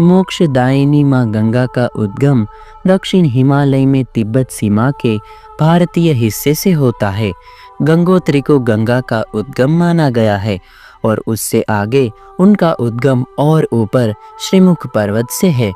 मोक्षदायिनी माँ गंगा का उद्गम दक्षिण हिमालय में तिब्बत सीमा के भारतीय हिस्से से होता है। गंगोत्री को गंगा का उद्गम माना गया है और उससे आगे उनका उद्गम और ऊपर श्रीमुख पर्वत से है।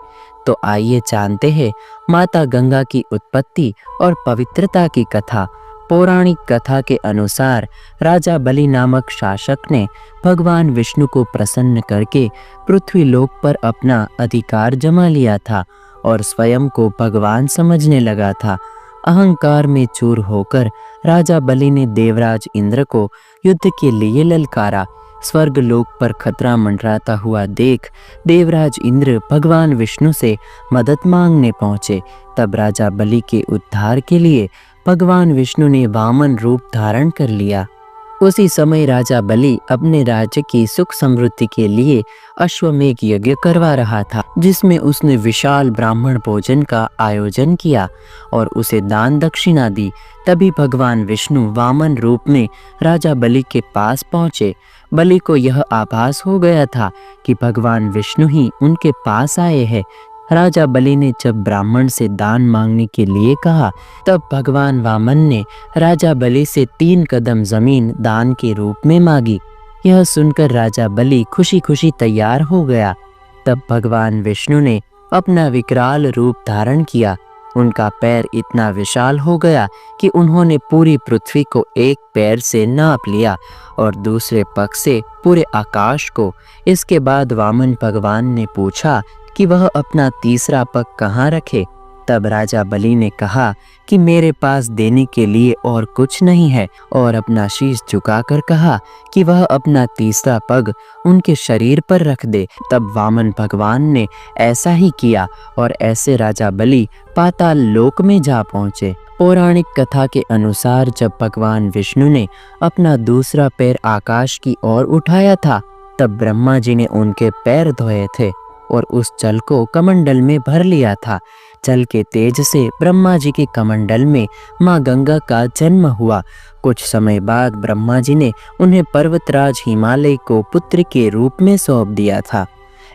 तो आइए जानते हैं माता गंगा की उत्पत्ति और पवित्रता की कथा। पौराणिक कथा के अनुसार राजा बलि नामक शासक ने भगवान विष्णु को प्रसन्न करके पृथ्वी लोक पर अपना अधिकार जमा लिया था और स्वयं को भगवान समझने लगा था। अहंकार में चूर होकर राजा बलि ने देवराज इंद्र को युद्ध के लिए ललकारा। स्वर्ग लोक पर खतरा मंडराता हुआ देख देवराज इंद्र भगवान विष्णु से मदद मांगने पहुंचे। तब राजा बलि के उद्धार के लिए भगवान विष्णु ने वामन रूप धारण कर लिया। उसी समय राजा बलि अपने राज्य की सुख समृद्धि के लिए अश्वमेध यज्ञ करवा रहा था, जिसमें उसने विशाल ब्राह्मण भोजन का आयोजन किया और उसे दान दक्षिणा दी। तभी भगवान विष्णु वामन रूप में राजा बलि के पास पहुंचे। बलि को यह आभास हो गया था कि भगवान विष्णु ही उनके पास आए हैं। राजा बलि ने जब ब्राह्मण से दान मांगने के लिए कहा, तब भगवान वामन ने राजा बलि से 3 कदम जमीन दान के रूप में मांगी। यह सुनकर राजा बलि खुशी खुशी तैयार हो गया। तब भगवान विष्णु ने अपना विकराल रूप धारण किया। उनका पैर इतना विशाल हो गया कि उन्होंने पूरी पृथ्वी को एक पैर से नाप लिया और दूसरे पग से पूरे आकाश को। इसके बाद वामन भगवान ने पूछा कि वह अपना तीसरा पग कहाँ रखे। तब राजा बलि ने कहा कि मेरे पास देने के लिए और कुछ नहीं है, और अपना शीश झुकाकर कहा कि वह अपना तीसरा पग उनके शरीर पर रख दे। तब वामन भगवान ने ऐसा ही किया और ऐसे राजा बलि पाताल लोक में जा पहुंचे। पौराणिक कथा के अनुसार जब भगवान विष्णु ने अपना दूसरा पैर आकाश की ओर उठाया था, तब ब्रह्मा जी ने उनके पैर धोए थे और उस जल को कमंडल में भर लिया था। जल के तेज से ब्रह्मा जी के कमंडल में माँ गंगा का जन्म हुआ। कुछ समय बाद ब्रह्मा जी ने उन्हें पर्वतराज हिमालय को पुत्र के रूप में सौंप दिया था।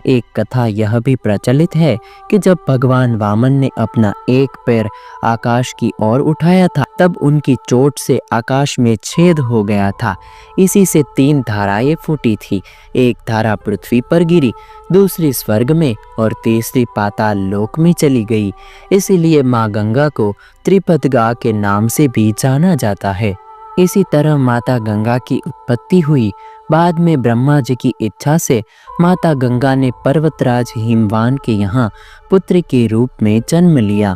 एक कथा यह भी प्रचलित है कि जब भगवान वामन ने अपना एक पैर आकाश की ओर उठाया था, तब उनकी चोट से आकाश में छेद हो गया था। इसी से 3 धाराएं फूटी थी। एक धारा पृथ्वी पर गिरी, दूसरी स्वर्ग में और तीसरी पाताल लोक में चली गई। इसीलिए माँ गंगा को त्रिपदगा के नाम से भी जाना जाता है। इसी तरह माता गंगा की उत्पत्ति हुई। बाद में ब्रह्मा जी की इच्छा से माता गंगा ने पर्वतराज हिमवान के यहाँ पुत्र के रूप में जन्म लिया।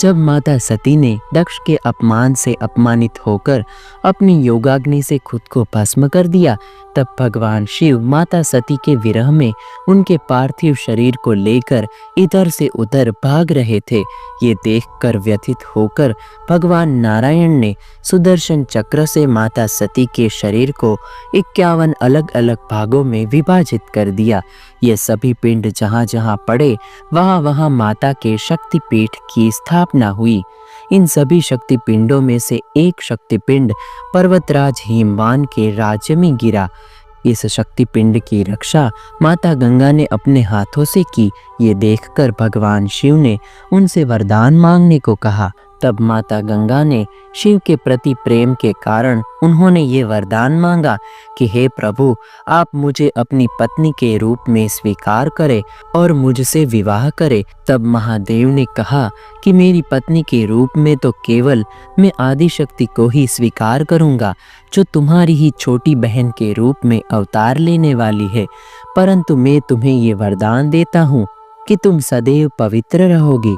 जब माता सती ने दक्ष के अपमान से अपमानित होकर अपनी योगाग्नि से खुद को भस्म कर दिया, तब भगवान शिव माता सती के विरह में उनके पार्थिव शरीर को लेकर इधर से उधर भाग रहे थे। ये देखकर व्यथित होकर भगवान नारायण ने सुदर्शन चक्र से माता सती के शरीर को 51 अलग अलग भागों में विभाजित कर दिया। ये सभी पिंड जहाँ जहाँ पड़े वहाँ वहाँ माता के शक्तिपीठ की स्थापना हुई। इन सभी शक्तिपिंडों में से एक शक्तिपिंड पर्वतराज हिमवान के राज्य में गिरा। इस शक्तिपिंड की रक्षा माता गंगा ने अपने हाथों से की। ये देखकर भगवान शिव ने उनसे वरदान मांगने को कहा। तब माता गंगा ने शिव के प्रति प्रेम के कारण उन्होंने ये वरदान मांगा कि हे प्रभु, आप मुझे अपनी पत्नी के रूप में स्वीकार करें और मुझसे विवाह करें। तब महादेव ने कहा कि मेरी पत्नी के रूप में तो केवल मैं आदिशक्ति को ही स्वीकार करूंगा, जो तुम्हारी ही छोटी बहन के रूप में अवतार लेने वाली है। परंतु मैं तुम्हें ये वरदान देता हूँ कि तुम सदैव पवित्र रहोगी।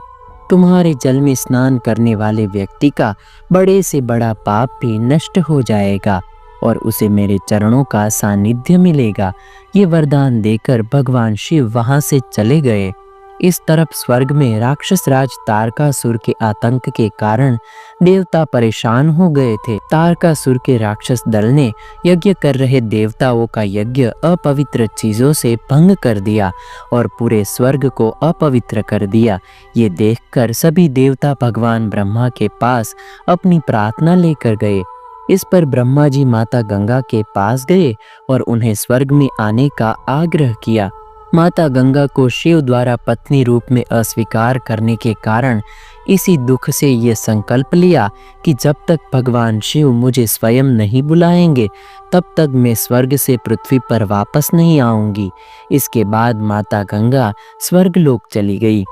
तुम्हारे जल में स्नान करने वाले व्यक्ति का बड़े से बड़ा पाप भी नष्ट हो जाएगा और उसे मेरे चरणों का सानिध्य मिलेगा। ये वरदान देकर भगवान शिव वहां से चले गए। इस तरफ स्वर्ग में राक्षस राज तारकासुर के आतंक के कारण देवता परेशान हो गए थे। तारकासुर के राक्षस दल ने यज्ञ कर रहे देवताओं का यज्ञ अपवित्र चीजों से भंग कर दिया और पूरे स्वर्ग को अपवित्र कर दिया। ये देखकर सभी देवता भगवान ब्रह्मा के पास अपनी प्रार्थना लेकर गए। इस पर ब्रह्मा जी माता गंगा के पास गए और उन्हें स्वर्ग में आने का आग्रह किया। माता गंगा को शिव द्वारा पत्नी रूप में अस्वीकार करने के कारण इसी दुख से ये संकल्प लिया कि जब तक भगवान शिव मुझे स्वयं नहीं बुलाएंगे तब तक मैं स्वर्ग से पृथ्वी पर वापस नहीं आऊंगी। इसके बाद माता गंगा स्वर्गलोक चली गई।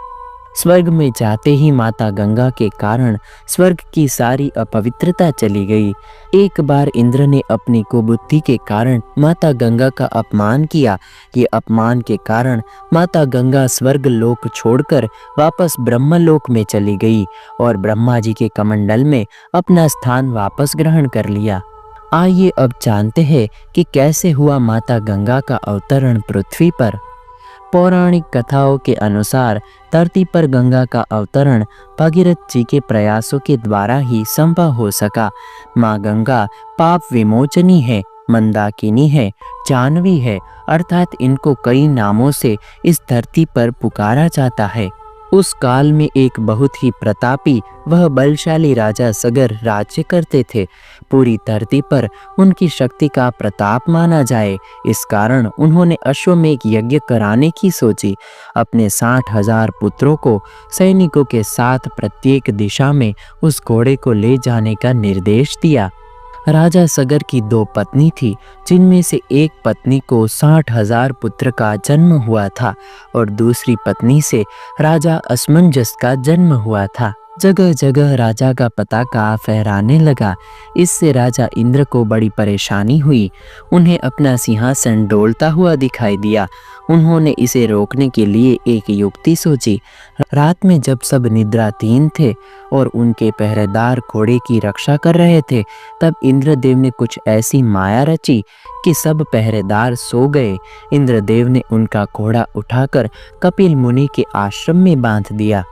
स्वर्ग में जाते ही माता गंगा के कारण स्वर्ग की सारी अपवित्रता चली गई। एक बार इंद्र ने अपनी कुबुद्धि के कारण माता गंगा का अपमान किया। ये अपमान के कारण माता गंगा स्वर्ग लोक छोड़कर वापस ब्रह्मलोक में चली गई और ब्रह्मा जी के कमंडल में अपना स्थान वापस ग्रहण कर लिया। आइए अब जानते हैं कि कैसे हुआ माता गंगा का अवतरण पृथ्वी पर। पौराणिक कथाओं के अनुसार धरती पर गंगा का अवतरण भगीरथ जी के प्रयासों के द्वारा ही संभव हो सका। माँ गंगा पाप विमोचनी है, मंदाकिनी है, जानवी है, अर्थात इनको कई नामों से इस धरती पर पुकारा जाता है। उस काल में एक बहुत ही प्रतापी वह बलशाली राजा सगर राज्य करते थे। पूरी धरती पर उनकी शक्ति का प्रताप माना जाए, इस कारण उन्होंने अश्वमेध यज्ञ कराने की सोची। अपने 60,000 पुत्रों को सैनिकों के साथ प्रत्येक दिशा में उस घोड़े को ले जाने का निर्देश दिया। राजा सगर की 2 पत्नी थी, जिनमें से एक पत्नी को 60,000 पुत्र का जन्म हुआ था और दूसरी पत्नी से राजा असमंजस का जन्म हुआ था। जगह जगह राजा का पताका फहराने लगा। इससे राजा इंद्र को बड़ी परेशानी हुई। उन्हें अपना सिंहासन डोलता हुआ दिखाई दिया। उन्होंने इसे रोकने के लिए एक युक्ति सोची। रात में जब सब निद्राधीन थे और उनके पहरेदार घोड़े की रक्षा कर रहे थे, तब इंद्रदेव ने कुछ ऐसी माया रची कि सब पहरेदार सो गए। इंद्रदेव ने उनका घोड़ा उठाकर कपिल मुनि के आश्रम में बांध दिया।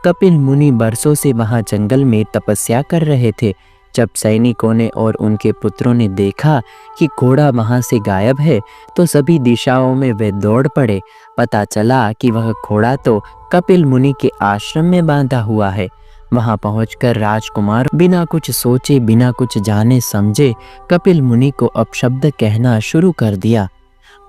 कपिल मुनि बरसों से वहां जंगल में तपस्या कर रहे थे। जब सैनिकों ने और उनके पुत्रों ने देखा कि घोड़ा वहां से गायब है, तो सभी दिशाओं में वे दौड़ पड़े। पता चला कि वह घोड़ा तो कपिल मुनि के आश्रम में बांधा हुआ है। वहां पहुंचकर राजकुमार बिना कुछ सोचे, बिना कुछ जाने समझे कपिल मुनि को अपशब्द कहना शुरू कर दिया।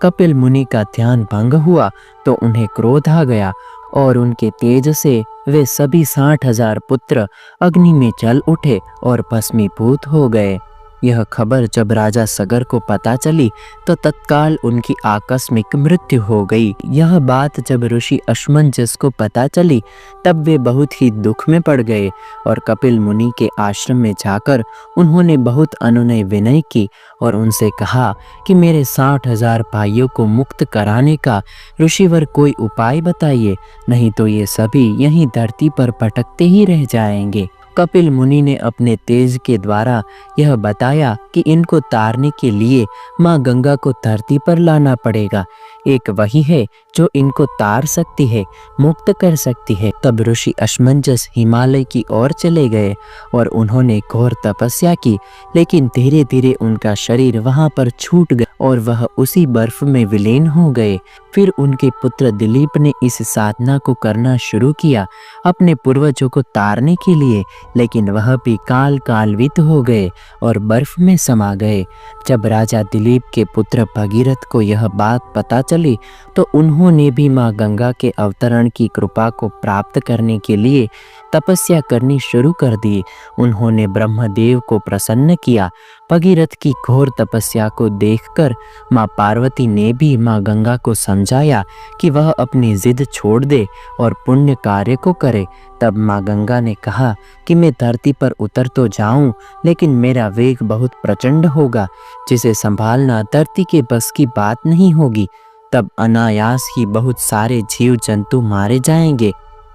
कपिल मुनि का ध्यान भंग हुआ तो उन्हें क्रोध आ गया और उनके तेज से वे सभी 60,000 पुत्र अग्नि में जल उठे और भस्मीभूत हो गए। यह खबर जब राजा सगर को पता चली तो तत्काल उनकी आकस्मिक मृत्यु हो गई। यह बात जब ऋषि असमंजस को पता चली तब वे बहुत ही दुख में पड़ गए और कपिल मुनि के आश्रम में जाकर उन्होंने बहुत अनुनय विनय की और उनसे कहा कि मेरे 60,000 भाइयों को मुक्त कराने का ऋषिवर कोई उपाय बताइए, नहीं तो ये सभी यहीं धरती पर भटकते ही रह जाएंगे। कपिल मुनि ने अपने तेज के द्वारा यह बताया कि इनको तारने के लिए माँ गंगा को धरती पर लाना पड़ेगा। एक वही है जो इनको तार सकती है, मुक्त कर सकती है। तब ऋषि असमंजस हिमालय की ओर चले गए और उन्होंने घोर तपस्या की, लेकिन धीरे धीरे उनका शरीर वहां पर छूट गया और वह उसी बर्फ में विलीन हो गए। फिर उनके पुत्र दिलीप ने इस साधना को करना शुरू किया अपने पूर्वजों को तारने के लिए, लेकिन वह भी कालवित हो गए और बर्फ में समा गए। जब राजा दिलीप के पुत्र भगीरथ को यह बात पता चली तो उन्होंने भी माँ गंगा के अवतरण की कृपा को प्राप्त करने के लिए तपस्या करनी शुरू कर दी। उन्होंने ब्रह्मदेव को प्रसन्न किया। भगीरथ की घोर तपस्या को देखकर माँ पार्वती ने भी माँ गंगा को समझाया कि वह अपनी जिद छोड़ दे और पुण्य कार्य को करे। तब माँ गंगा ने कहा कि मैं धरती पर उतर तो जाऊं, लेकिन मेरा वेग बहुत प्रचंड होगा, जिसे संभालना धरती के बस की बात नहीं होगी। तब अनायास ही बहुत सारे जीव जंतु मारे जाएंगे।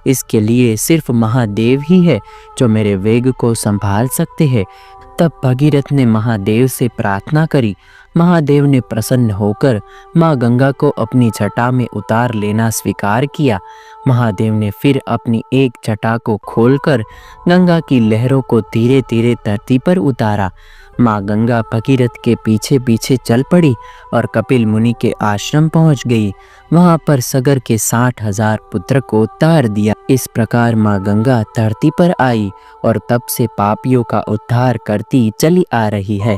इसके लिए सिर्फ महादेव ही है जो मेरे वेग को संभाल सकते हैं। तब भगीरथ ने महादेव से प्रार्थना करी। महादेव ने प्रसन्न होकर माँ गंगा को अपनी जटा में उतार लेना स्वीकार किया। महादेव ने फिर अपनी एक जटा को खोलकर गंगा की लहरों को धीरे धीरे धरती पर उतारा। माँ गंगा भगीरथ के पीछे पीछे चल पड़ी और कपिल मुनि के आश्रम पहुंच गई। वहां पर सगर के 60,000 पुत्र को तार दिया। इस प्रकार माँ गंगा धरती पर आई और तब से पापियों का उद्धार करती चली आ रही है।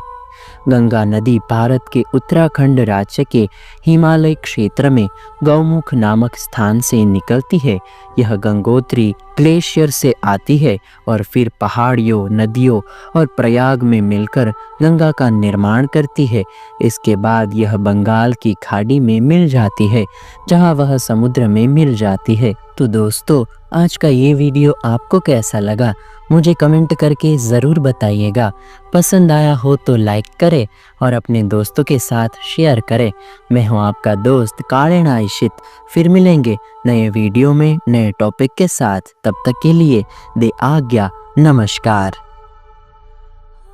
गंगा नदी भारत के उत्तराखंड राज्य के हिमालय क्षेत्र में गौमुख नामक स्थान से निकलती है। यह गंगोत्री ग्लेशियर से आती है और फिर पहाड़ियों, नदियों और प्रयाग में मिलकर गंगा का निर्माण करती है। इसके बाद यह बंगाल की खाड़ी में मिल जाती है, जहां वह समुद्र में मिल जाती है। तो दोस्तों, आज का ये वीडियो आपको कैसा लगा मुझे कमेंट करके ज़रूर बताइएगा। पसंद आया हो तो लाइक करें और अपने दोस्तों के साथ शेयर करें। मैं हूं आपका दोस्त कारेना इशित। फिर मिलेंगे नए वीडियो में नए टॉपिक के साथ। तब तक के लिए दे आज्ञा। नमस्कार।